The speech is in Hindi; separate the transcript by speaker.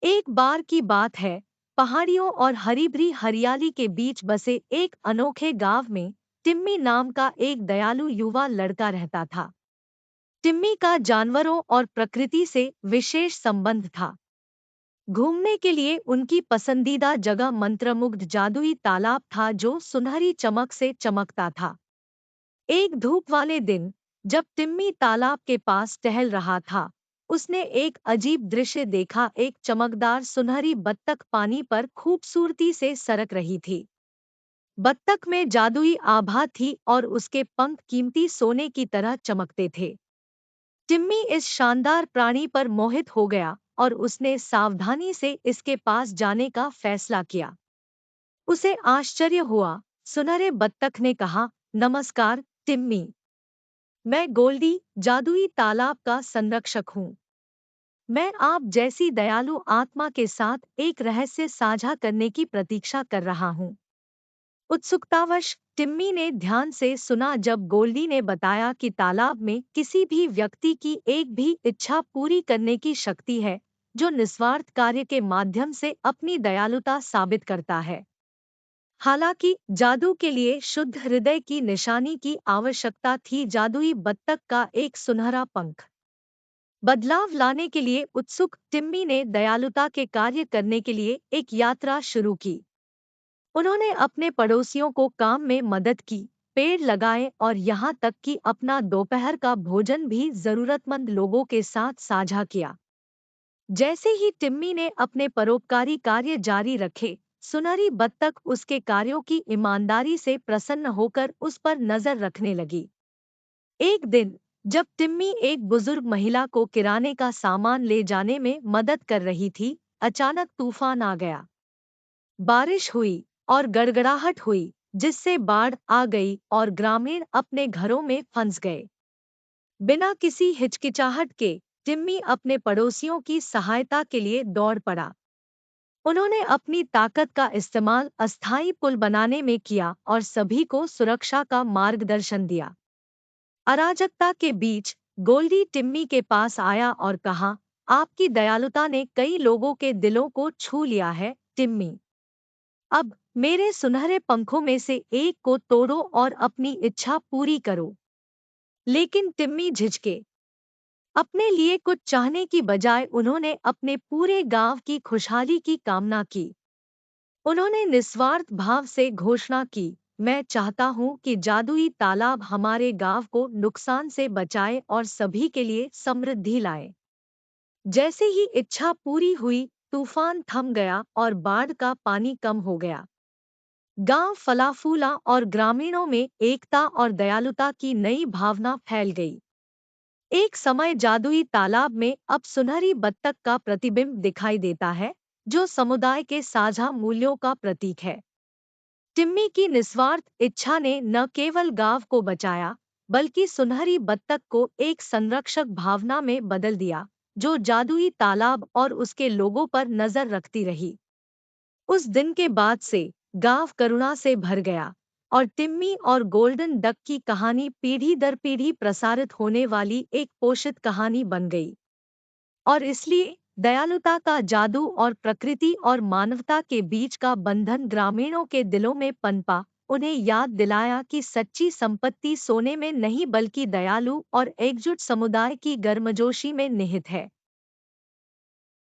Speaker 1: एक बार की बात है, पहाड़ियों और हरी भरी हरियाली के बीच बसे एक अनोखे गांव में टिम्मी नाम का एक दयालु युवा लड़का रहता था। टिम्मी का जानवरों और प्रकृति से विशेष संबंध था। घूमने के लिए उनकी पसंदीदा जगह मंत्रमुग्ध जादुई तालाब था जो सुनहरी चमक से चमकता था। एक धूप वाले दिन, जब टिम्मी तालाब के पास टहल रहा था, उसने एक अजीब दृश्य देखा। एक चमकदार सुनहरी बत्तख पानी पर खूबसूरती से सरक रही थी। बत्तख में जादुई आभा थी और उसके पंख कीमती सोने की तरह चमकते थे। टिम्मी इस शानदार प्राणी पर मोहित हो गया और उसने सावधानी से इसके पास जाने का फैसला किया। उसे आश्चर्य हुआ। सुनहरे बत्तख ने कहा, नमस्कार टिम्मी, मैं गोल्डी, जादुई तालाब का संरक्षक हूँ। मैं आप जैसी दयालु आत्मा के साथ एक रहस्य साझा करने की प्रतीक्षा कर रहा हूँ। उत्सुकतावश टिम्मी ने ध्यान से सुना जब गोल्डी ने बताया कि तालाब में किसी भी व्यक्ति की एक भी इच्छा पूरी करने की शक्ति है, जो निस्वार्थ कार्य के माध्यम से अपनी दयालुता साबित करता है। हालांकि जादू के लिए शुद्ध हृदय की निशानी की आवश्यकता थी। जादुई बत्तख का एक सुनहरा पंख। बदलाव लाने के लिए उत्सुक टिम्मी ने दयालुता के कार्य करने के लिए एक यात्रा शुरू की। उन्होंने अपने पड़ोसियों को काम में मदद की, पेड़ लगाए और यहाँ तक कि अपना दोपहर का भोजन भी जरूरतमंद लोगों के साथ साझा किया। जैसे ही टिम्मी ने अपने परोपकारी कार्य जारी रखे, सुनहरी बत्तख उसके कार्यों की ईमानदारी से प्रसन्न होकर उस पर नजर रखने लगी। एक दिन, जब टिम्मी एक बुजुर्ग महिला को किराने का सामान ले जाने में मदद कर रही थी, अचानक तूफान आ गया। बारिश हुई और गड़गड़ाहट हुई, जिससे बाढ़ आ गई और ग्रामीण अपने घरों में फंस गए। बिना किसी हिचकिचाहट के टिम्मी अपने पड़ोसियों की सहायता के लिए दौड़ पड़ा। उन्होंने अपनी ताकत का इस्तेमाल अस्थायी पुल बनाने में किया और सभी को सुरक्षा का मार्गदर्शन दिया। अराजकता के बीच गोल्डी टिम्मी के पास आया और कहा, आपकी दयालुता ने कई लोगों के दिलों को छू लिया है टिम्मी। अब मेरे सुनहरे पंखों में से एक को तोड़ो और अपनी इच्छा पूरी करो। लेकिन टिम्मी झिझके। अपने लिए कुछ चाहने की बजाय उन्होंने अपने पूरे गांव की खुशहाली की कामना की। उन्होंने निस्वार्थ भाव से घोषणा की, मैं चाहता हूं कि जादुई तालाब हमारे गांव को नुकसान से बचाए और सभी के लिए समृद्धि लाए। जैसे ही इच्छा पूरी हुई, तूफान थम गया और बाढ़ का पानी कम हो गया। गांव फला फूला और ग्रामीणों में एकता और दयालुता की नई भावना फैल गई। एक समय जादुई तालाब में अब सुनहरी बत्तख का प्रतिबिंब दिखाई देता है, जो समुदाय के साझा मूल्यों का प्रतीक है। टिम्मी की निस्वार्थ इच्छा ने न केवल गांव को बचाया, बल्कि सुनहरी बत्तख को एक संरक्षक भावना में बदल दिया, जो जादुई तालाब और उसके लोगों पर नजर रखती रही। उस दिन के बाद से गांव करुणा से भर गया और टिम्मी और गोल्डन डक की कहानी पीढ़ी दर पीढ़ी प्रसारित होने वाली एक पोषित कहानी बन गई। और इसलिए दयालुता का जादू और प्रकृति और मानवता के बीच का बंधन ग्रामीणों के दिलों में पनपा, उन्हें याद दिलाया कि सच्ची संपत्ति सोने में नहीं बल्कि दयालु और एकजुट समुदाय की गर्मजोशी में निहित है।